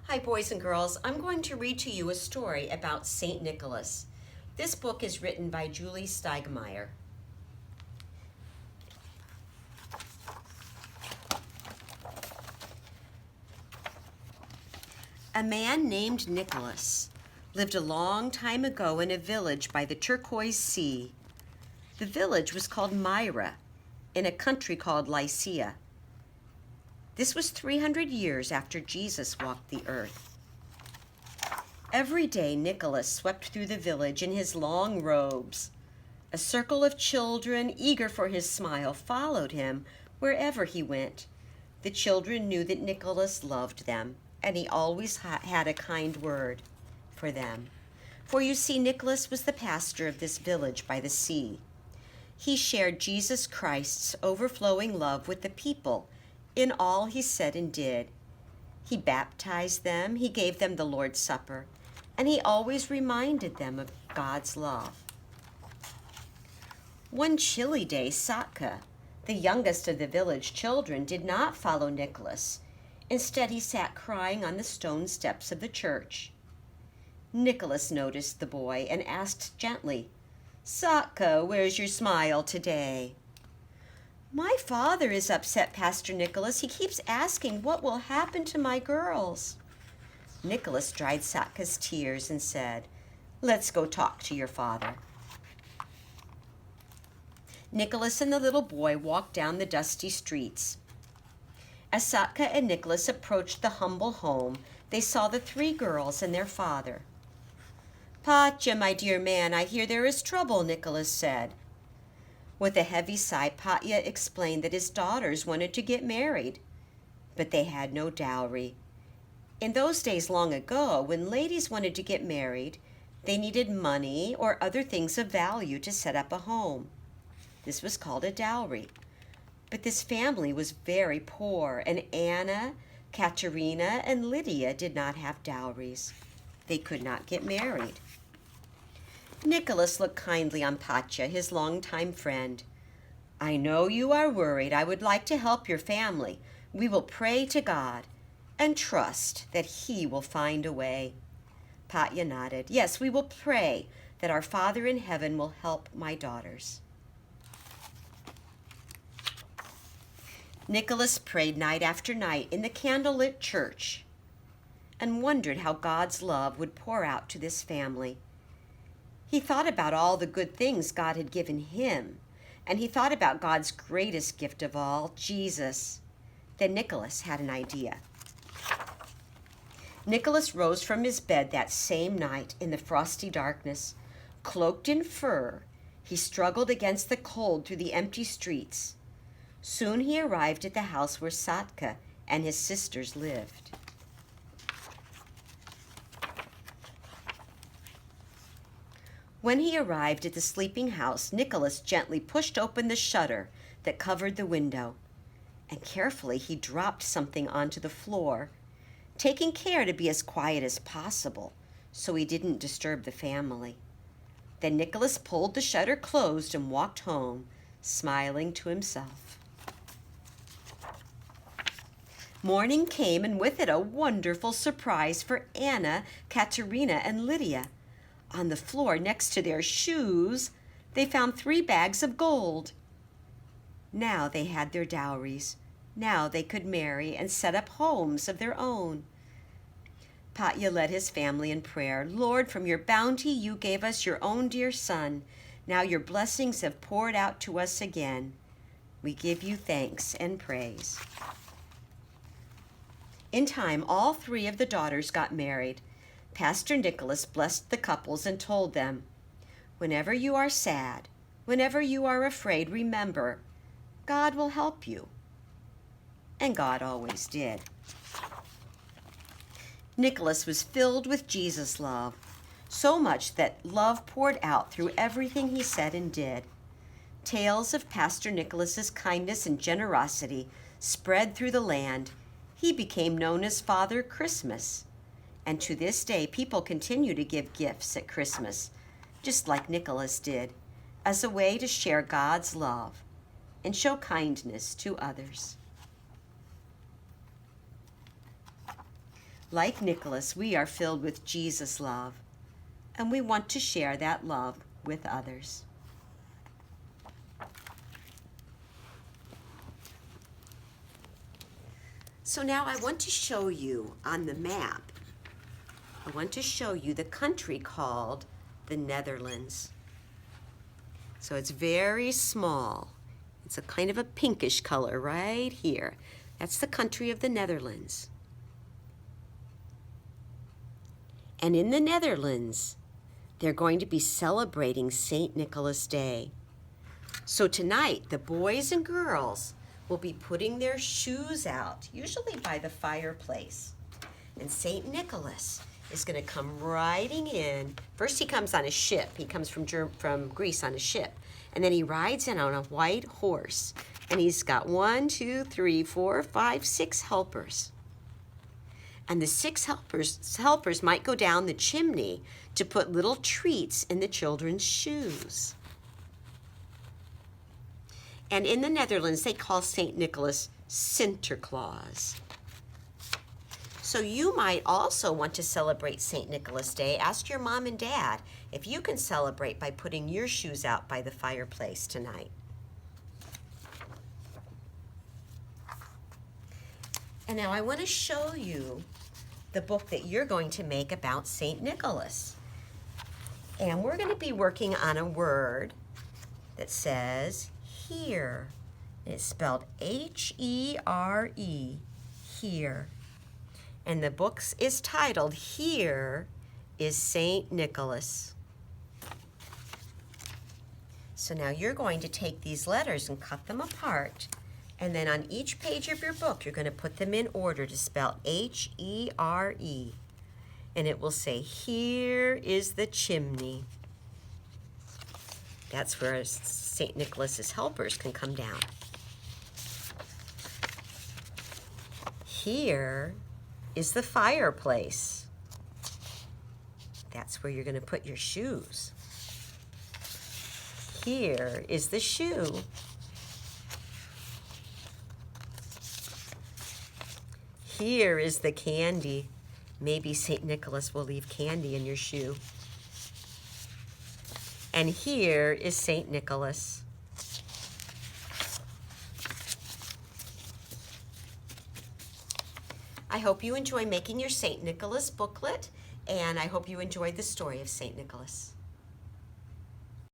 Hi, boys and girls. I'm going to read to you a story about St. Nicholas. This book is written by Julie Steigmeyer. A man named Nicholas lived a long time ago in a village by the turquoise sea. The village was called Myra, in a country called Lycia. This was 300 years after Jesus walked the earth. Every day, Nicholas swept through the village in his long robes. A circle of children, eager for his smile, followed him wherever he went. The children knew that Nicholas loved them, and he always had a kind word for them. For you see, Nicholas was the pastor of this village by the sea. He shared Jesus Christ's overflowing love with the people in all he said and did. He baptized them, he gave them the Lord's Supper, and he always reminded them of God's love. One chilly day, Satka, the youngest of the village children, did not follow Nicholas. Instead, he sat crying on the stone steps of the church. Nicholas noticed the boy and asked gently, "Satka, where's your smile today?" "My father is upset, Pastor Nicholas. He keeps asking what will happen to my girls." Nicholas dried Satka's tears and said, "Let's go talk to your father." Nicholas and the little boy walked down the dusty streets. As Satka and Nicholas approached the humble home, they saw the three girls and their father. "Patya, my dear man, I hear there is trouble," Nicholas said. With a heavy sigh, Patya explained that his daughters wanted to get married, but they had no dowry. In those days long ago, when ladies wanted to get married, they needed money or other things of value to set up a home. This was called a dowry. But this family was very poor, and Anna, Katerina, and Lydia did not have dowries. They could not get married. Nicholas looked kindly on Patya, his longtime friend. "I know you are worried. I would like to help your family. We will pray to God and trust that He will find a way." Patya nodded. "Yes, we will pray that our Father in heaven will help my daughters." Nicholas prayed night after night in the candlelit church and wondered how God's love would pour out to this family. He thought about all the good things God had given him, and he thought about God's greatest gift of all, Jesus. Then Nicholas had an idea. Nicholas rose from his bed that same night in the frosty darkness. Cloaked in fur, he struggled against the cold through the empty streets. Soon he arrived at the house where Satka and his sisters lived. When he arrived at the sleeping house, Nicholas gently pushed open the shutter that covered the window, and carefully he dropped something onto the floor, taking care to be as quiet as possible so he didn't disturb the family. Then Nicholas pulled the shutter closed and walked home, smiling to himself. Morning came, and with it a wonderful surprise for Anna, Katerina, and Lydia. On the floor next to their shoes, they found 3 bags of gold. Now they had their dowries. Now they could marry and set up homes of their own. Patya led his family in prayer. "Lord, from your bounty you gave us your own dear Son. Now your blessings have poured out to us again. We give you thanks and praise." In time, all 3 of the daughters got married. Pastor Nicholas blessed the couples and told them, "Whenever you are sad, whenever you are afraid, remember, God will help you." And God always did. Nicholas was filled with Jesus' love, so much that love poured out through everything he said and did. Tales of Pastor Nicholas's kindness and generosity spread through the land. He became known as Father Christmas. And to this day, people continue to give gifts at Christmas, just like Nicholas did, as a way to share God's love and show kindness to others. Like Nicholas, we are filled with Jesus' love, and we want to share that love with others. So now I want to show you on the map, I want to show you the country called the Netherlands. So it's very small. It's a kind of a pinkish color right here. That's the country of the Netherlands. And in the Netherlands, they're going to be celebrating St. Nicholas Day. So tonight, the boys and girls will be putting their shoes out, usually by the fireplace. And St. Nicholas is going to come riding in. First, he comes on a ship. He comes from Greece on a ship. And then he rides in on a white horse. And he's got 1, 2, 3, 4, 5, 6 helpers. And the 6 helpers might go down the chimney to put little treats in the children's shoes. And in the Netherlands, they call St. Nicholas Sinterklaas. So you might also want to celebrate St. Nicholas Day. Ask your mom and dad if you can celebrate by putting your shoes out by the fireplace tonight. And now I want to show you the book that you're going to make about St. Nicholas. And we're going to be working on a word that says here. It's spelled H-E-R-E, here. And the book is titled, Here is St. Nicholas. So now you're going to take these letters and cut them apart. And then on each page of your book, you're going to put them in order to spell H-E-R-E. And it will say, here is the chimney. That's where St. Nicholas's helpers can come down. Here is the fireplace. That's where you're going to put your shoes. Here is the shoe. Here is the candy. Maybe St. Nicholas will leave candy in your shoe. And here is St. Nicholas. I hope you enjoy making your St. Nicholas booklet, and I hope you enjoyed the story of St. Nicholas.